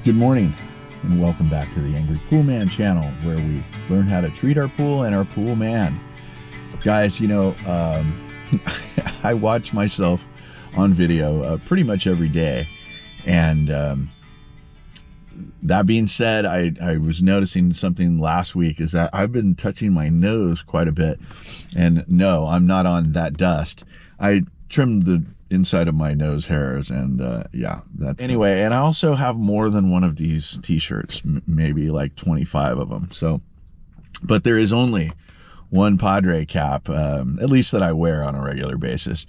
Good morning and welcome back to the Angry Poolman channel, where we learn how to treat our pool and our pool man. Guys, you know, I watch myself on video pretty much every day, and that being said, I was noticing something last week, is that I've been touching my nose quite a bit, and no, I'm not on that dust. I trimmed the inside of my nose hairs, and yeah, that's anyway. And I also have more than one of these t-shirts, maybe like 25 of them. So, but there is only one Padre cap, at least that I wear on a regular basis.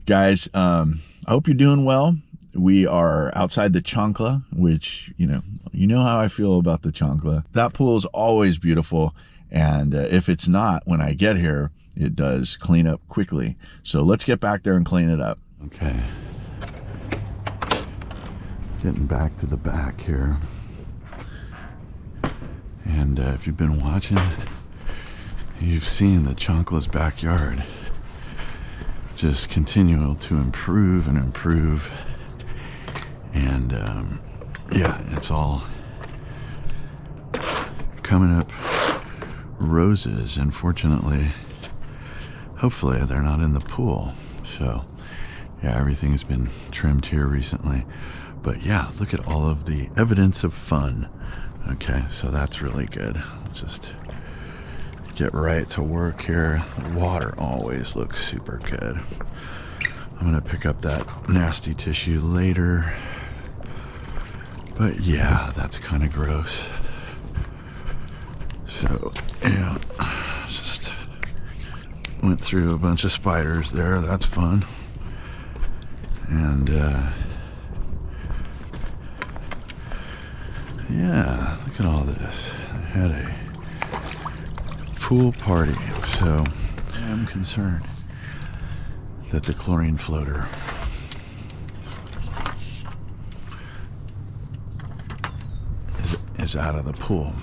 Guys, I hope you're doing well. We are outside the chancla, which, you know how I feel about the chancla. That pool is always beautiful, and if it's not when I get here, it does clean up quickly. So let's get back there and clean it up. Okay, getting back to the back here, and if you've been watching, you've seen the chancla's backyard just continue to improve and improve, and yeah, it's all coming up roses. Unfortunately, hopefully they're not in the pool. So yeah, everything has been trimmed here recently. But yeah, look at all of the evidence of fun. Okay, so that's really good. Let's just get right to work here. The water always looks super good. I'm gonna pick up that nasty tissue later. But yeah, that's kind of gross. So yeah, just went through a bunch of spiders there. That's fun. And yeah, look at all this. I had a pool party, so I'm concerned that the chlorine floater is out of the pool.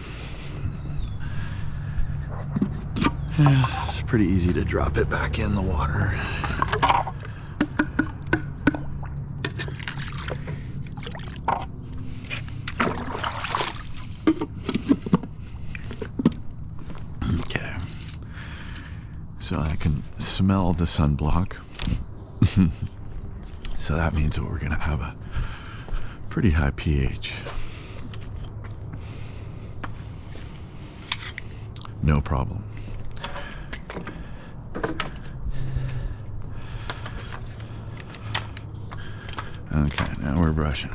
Yeah, it's pretty easy to drop it back in the water. Okay, so I can smell the sunblock. So that means that we're gonna have a pretty high pH. No problem. Okay, now we're brushing.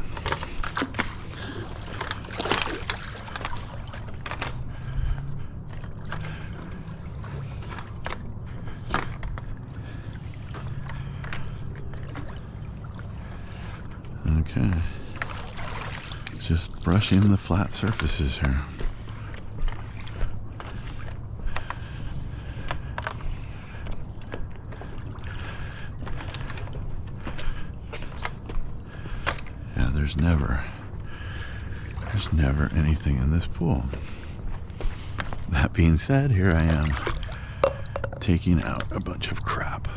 Okay, just brushing the flat surfaces here. Yeah, there's never anything in this pool. That being said, here I am taking out a bunch of crap.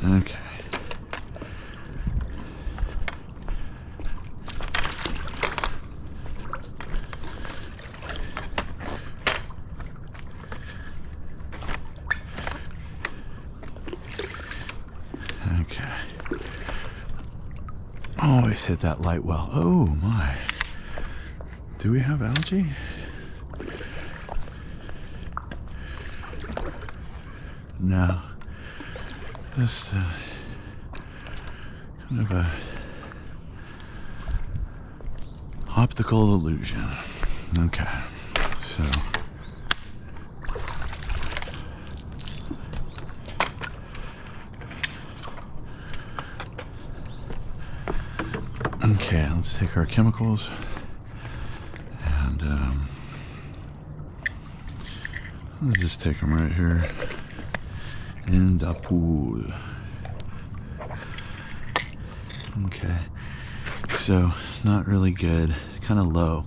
Okay. Okay. Always hit that light well. Oh my. Do we have algae? No. Just kind of a optical illusion. Okay, so Let's take our chemicals and let's just take them right here in the pool. Okay, so not really good, kind of low,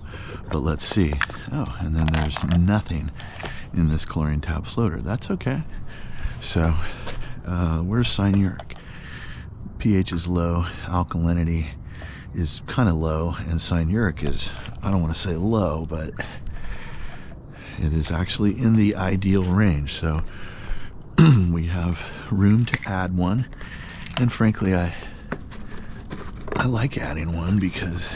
but let's see. Oh, and then there's nothing in this chlorine tab floater. That's okay. So where's cyanuric? pH is low, alkalinity is kind of low, and cyanuric is, I don't want to say low, but it is actually in the ideal range. So we have room to add one, and frankly I like adding one because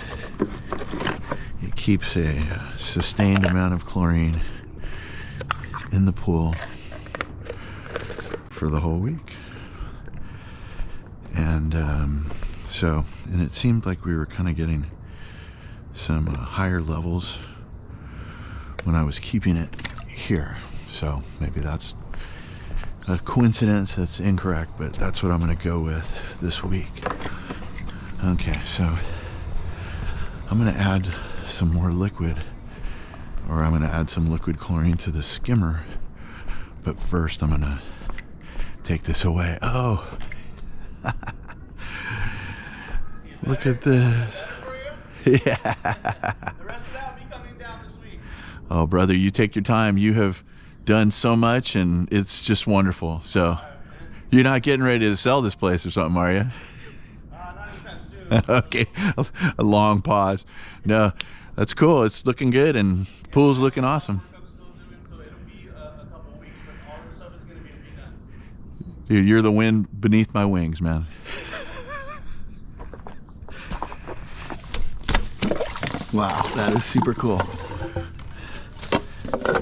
it keeps a sustained amount of chlorine in the pool for the whole week. And and it seemed like we were kind of getting some higher levels when I was keeping it here. So maybe that's a coincidence, that's incorrect, but that's what I'm going to go with this week. Okay, so I'm going to add some more liquid, or I'm going to add some liquid chlorine to the skimmer, but first I'm going to take this away. Oh, look at this. Yeah. The rest of that will be coming down this week. Oh, brother, you take your time. You have done so much, and it's just wonderful. So you're not getting ready to sell this place or something, are you? Not anytime soon. Okay, a long pause. No, that's cool. It's looking good, and the pool's looking awesome. I'm still doing, so it'll be a couple weeks, but all this stuff is going to be redone. Dude, you're the wind beneath my wings, man. Wow, that is super cool.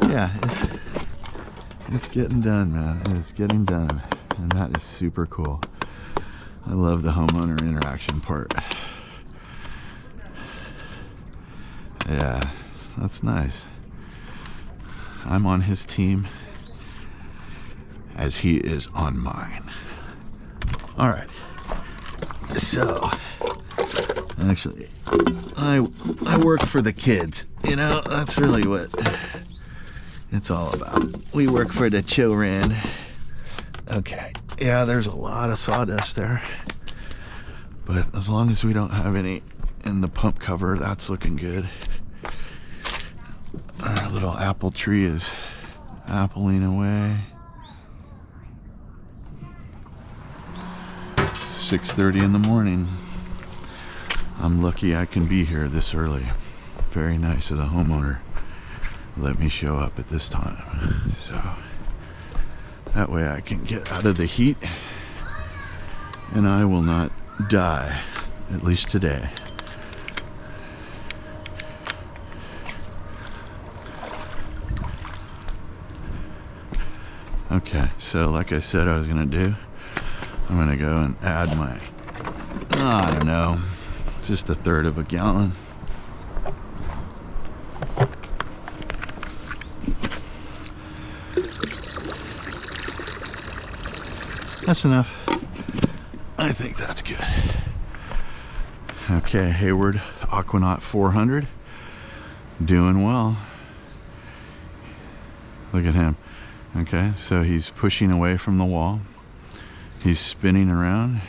Yeah, it's getting done, man. It's getting done, and that is super cool. I love the homeowner interaction part. Yeah, that's nice. I'm on his team as he is on mine. All right. So, actually, I work for the kids. You know, that's really what it's all about. We work for the children. Okay. Yeah, there's a lot of sawdust there, but as long as we don't have any in the pump cover, that's looking good. Our little apple tree is appling away. 6:30 in the morning. I'm lucky I can be here this early. Very nice of the homeowner. Let me show up at this time. So that way I can get out of the heat and I will not die, at least today. Okay, so like I said I was gonna do, I'm gonna go and add my, I don't know, just 1/3 of a gallon. That's enough. I think that's good. Okay, Hayward Aquanaut 400, doing well. Look at him. Okay, so he's pushing away from the wall. He's spinning around,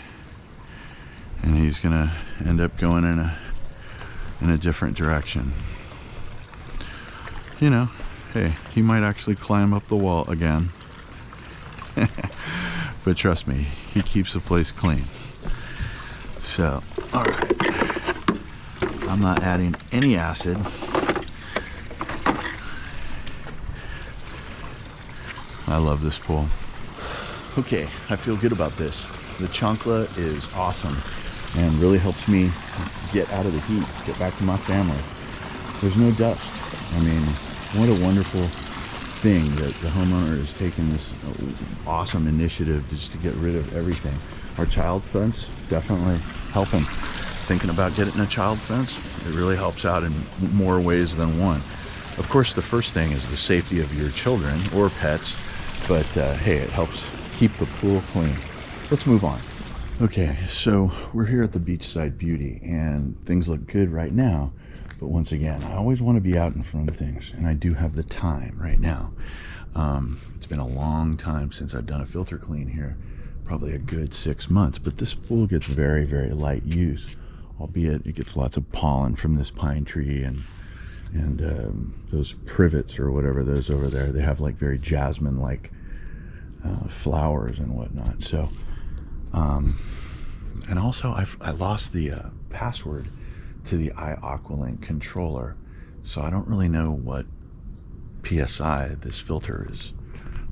and he's gonna end up going in a different direction. You know, hey, he might actually climb up the wall again. But trust me, he keeps the place clean. So, all right, I'm not adding any acid. I love this pool. Okay, I feel good about this. The chancla is awesome and really helps me get out of the heat, get back to my family. There's no dust. I mean, what a wonderful thing that the homeowner has taken this awesome initiative just to get rid of everything. Our child fence, definitely helping. Thinking about getting a child fence, it really helps out in more ways than one. Of course, the first thing is the safety of your children or pets, but hey, it helps keep the pool clean. Let's move on. Okay, so we're here at the Beachside Beauty, and things look good right now. But once again, I always want to be out in front of things, and I do have the time right now. It's been a long time since I've done a filter clean here, probably a good 6 months. But this pool gets very, very light use, albeit it gets lots of pollen from this pine tree and those privets or whatever those over there. They have like very jasmine-like flowers and whatnot. So. And also I lost the password to the iAqualink controller, so I don't really know what PSI this filter is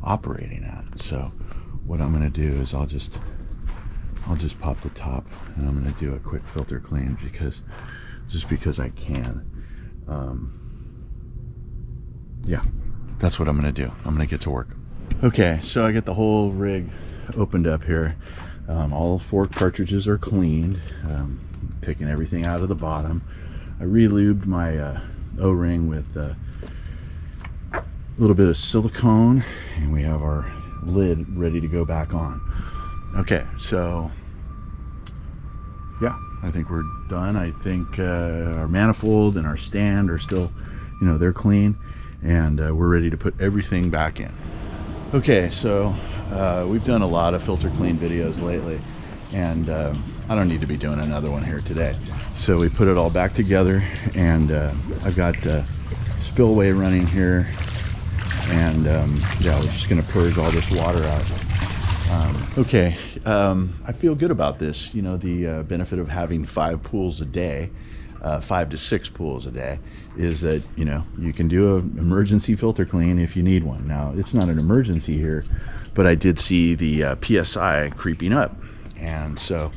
operating at. So what I'm going to do is I'll just pop the top, and I'm going to do a quick filter clean because I can. Yeah, that's what I'm going to do. I'm going to get to work. Okay, so I get the whole rig opened up here. All 4 cartridges are cleaned, taking everything out of the bottom. I re-lubed my O-ring with a little bit of silicone, and we have our lid ready to go back on. Okay, so yeah, I think we're done. I think our manifold and our stand are still, they're clean, and we're ready to put everything back in. Okay, so we've done a lot of filter clean videos lately, and I don't need to be doing another one here today. So we put it all back together, and I've got spillway running here, and yeah, we're just gonna purge all this water out. Okay, I feel good about this. The benefit of having 5 pools a day, 5 to 6 pools a day, is that you can do an emergency filter clean if you need one. Now, it's not an emergency here, but I did see the PSI creeping up, and so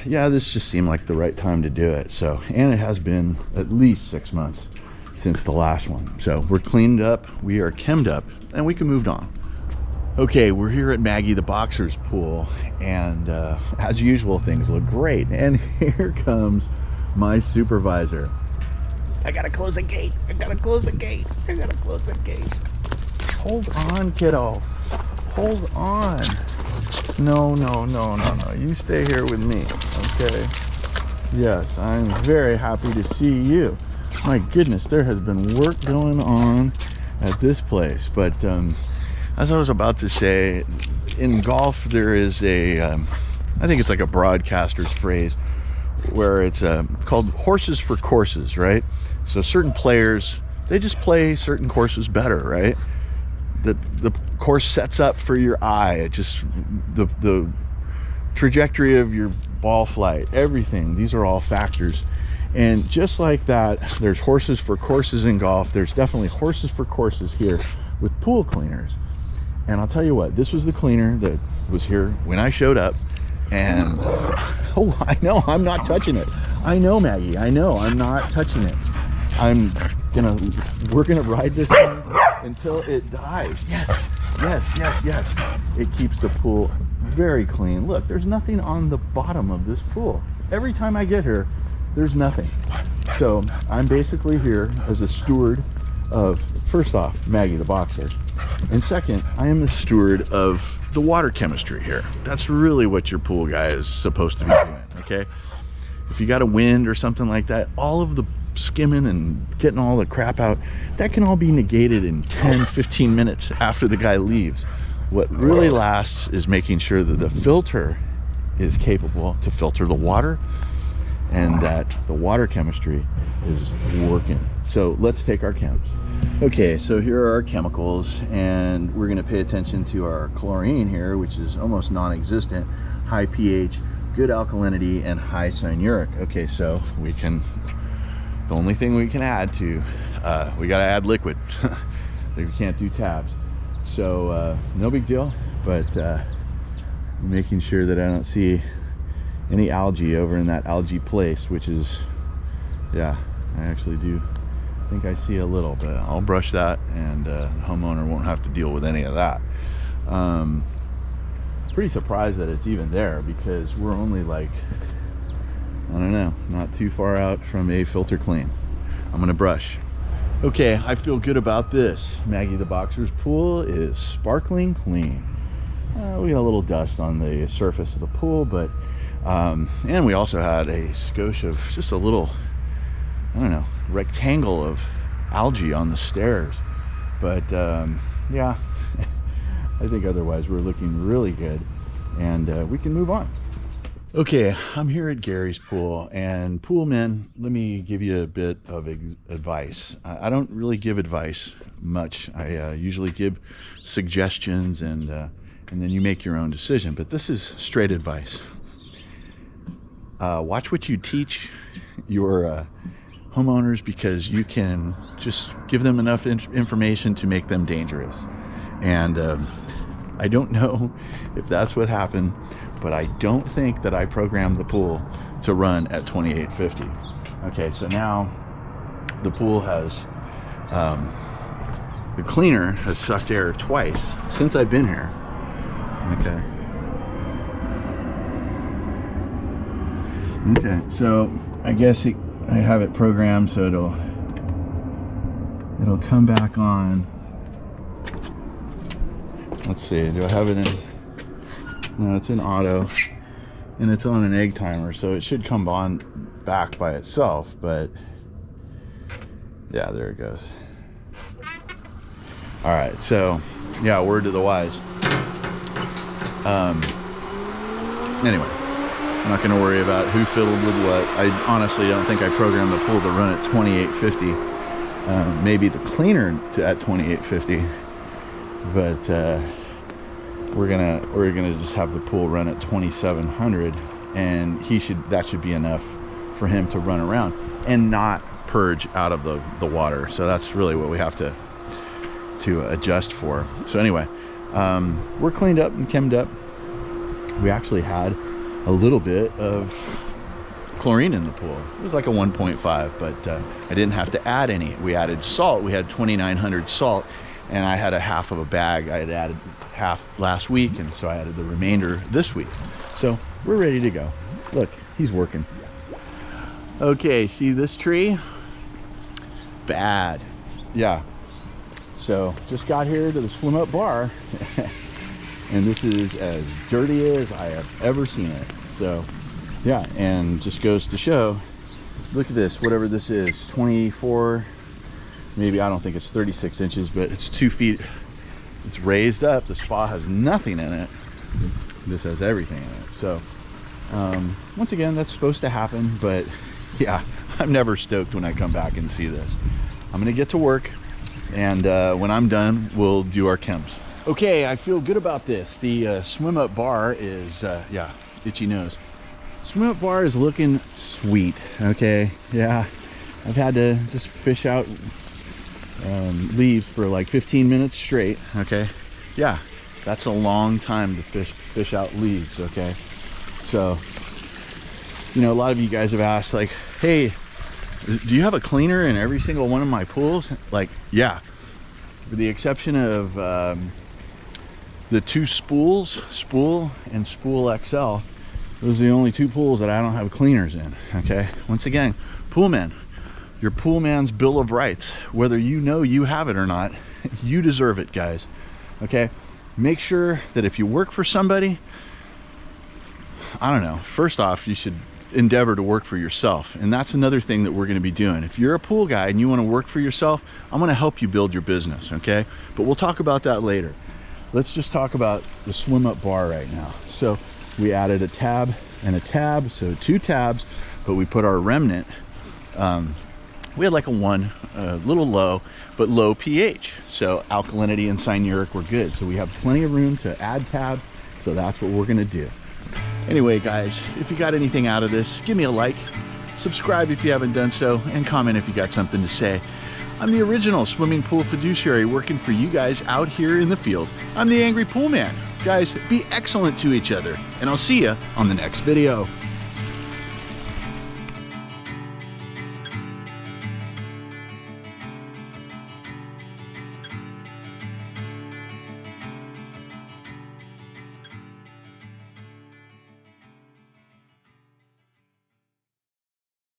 yeah, this just seemed like the right time to do it. So, and it has been at least 6 months since the last one, so we're cleaned up, we are chemmed up, and we can move on. Okay, we're here at Maggie the Boxer's pool, and as usual, things look great. And here comes my supervisor. I gotta close the gate. I gotta close the gate. I gotta close the gate. Hold on, kiddo. Hold on. No. You stay here with me, okay? Yes, I'm very happy to see you. My goodness, there has been work going on at this place. But as I was about to say, in golf there is I think it's like a broadcaster's phrase, where it's called horses for courses, right? So certain players, they just play certain courses better, right? The course sets up for your eye. It just the trajectory of your ball flight, everything. These are all factors. And just like that, there's horses for courses in golf. There's definitely horses for courses here with pool cleaners. And I'll tell you what, this was the cleaner that was here when I showed up. And oh, I know I'm not touching it. I know, Maggie, I know I'm not touching it. We're gonna ride this thing until it dies. Yes. It keeps the pool very clean. Look, there's nothing on the bottom of this pool. Every time I get here, there's nothing. So I'm basically here as a steward of, first off, Maggie the Boxer, and second, I am the steward of the water chemistry here. That's really what your pool guy is supposed to be doing, okay? If you got a wind or something like that, all of the skimming and getting all the crap out, that can all be negated in 10-15 minutes after the guy leaves. What really lasts is making sure that the filter is capable to filter the water, and that the water chemistry is working. So let's take our chems. Okay, so here are our chemicals, and we're going to pay attention to our chlorine here, which is almost non-existent, high pH, good alkalinity, and high cyanuric. Okay, so the only thing we can add to, we got to add liquid. We can't do tabs. So no big deal, but making sure that I don't see any algae over in that algae place, which is, yeah, I actually do think I see a little, but I'll brush that, and the homeowner won't have to deal with any of that. Pretty surprised that it's even there, because we're only like, I don't know, not too far out from a filter clean. I'm gonna brush. Okay, I feel good about this. Maggie the Boxer's pool is sparkling clean. we got a little dust on the surface of the pool, but and we also had a skosh of just a little, I don't know, rectangle of algae on the stairs. But yeah, I think otherwise we're looking really good, and we can move on. Okay, I'm here at Gary's pool, and Poolman, let me give you a bit of advice. I don't really give advice much. I usually give suggestions, and then you make your own decision. But this is straight advice. Watch what you teach your homeowners, because you can just give them enough information to make them dangerous. And I don't know if that's what happened, but I don't think that I programmed the pool to run at 2850. Okay, so now the pool has, the cleaner has sucked air twice since I've been here. Okay, so I guess I have it programmed so it'll come back on. Let's see, do I have it in? No, it's in auto, and it's on an egg timer, so it should come on back by itself, but yeah, there it goes. All right, so yeah, word to the wise. Anyway, I'm not going to worry about who fiddled with what. I honestly don't think I programmed the pool to run at 2850. Maybe the cleaner at 2850, but we're gonna just have the pool run at 2700, and that should be enough for him to run around and not purge out of the water. So that's really what we have to adjust for. So anyway, we're cleaned up and chemmed up. We actually had a little bit of chlorine in the pool. It was like a 1.5, but I didn't have to add any. We added salt. We had 2,900 salt, and I had a half of a bag. I had added half last week, and so I added the remainder this week. So we're ready to go. Look, he's working. Okay, see this tree? Bad. Yeah. So just got here to the swim up bar, and this is as dirty as I have ever seen it. So yeah, and just goes to show, look at this, whatever this is, 24, maybe, I don't think it's 36 inches, but it's 2 feet. It's raised up. The spa has nothing in it. This has everything in it. So once again, that's supposed to happen, but yeah, I'm never stoked when I come back and see this. I'm gonna get to work, and when I'm done, we'll do our chems. Okay, I feel good about this. The swim up bar is, yeah, itchy nose. Swim up bar is looking sweet. Okay, yeah, I've had to just fish out leaves for like 15 minutes straight. Okay, yeah, that's a long time to fish out leaves. Okay, so you know, a lot of you guys have asked, like, hey, do you have a cleaner in every single one of my pools? Like, yeah, with the exception of the two spools, Spool and Spool XL. Those are the only two pools that I don't have cleaners in. Okay, once again, Poolman, your Poolman's Bill of Rights, whether you know you have it or not, you deserve it, guys. Okay, make sure that if you work for somebody, I don't know, first off, you should endeavor to work for yourself. And that's another thing that we're going to be doing. If you're a pool guy and you want to work for yourself, I'm going to help you build your business. Okay, but we'll talk about that later. Let's just talk about the swim up bar right now. So we added a tab and a tab, so 2 tabs, but we put our remnant, we had like a 1, a little low, but low pH. So alkalinity and cyanuric were good. So we have plenty of room to add tabs. So that's what we're gonna do. Anyway, guys, if you got anything out of this, give me a like, subscribe if you haven't done so, and comment if you got something to say. I'm the original swimming pool fiduciary working for you guys out here in the field. I'm the Angry Pool Man. Guys, be excellent to each other, and I'll see you on the next video.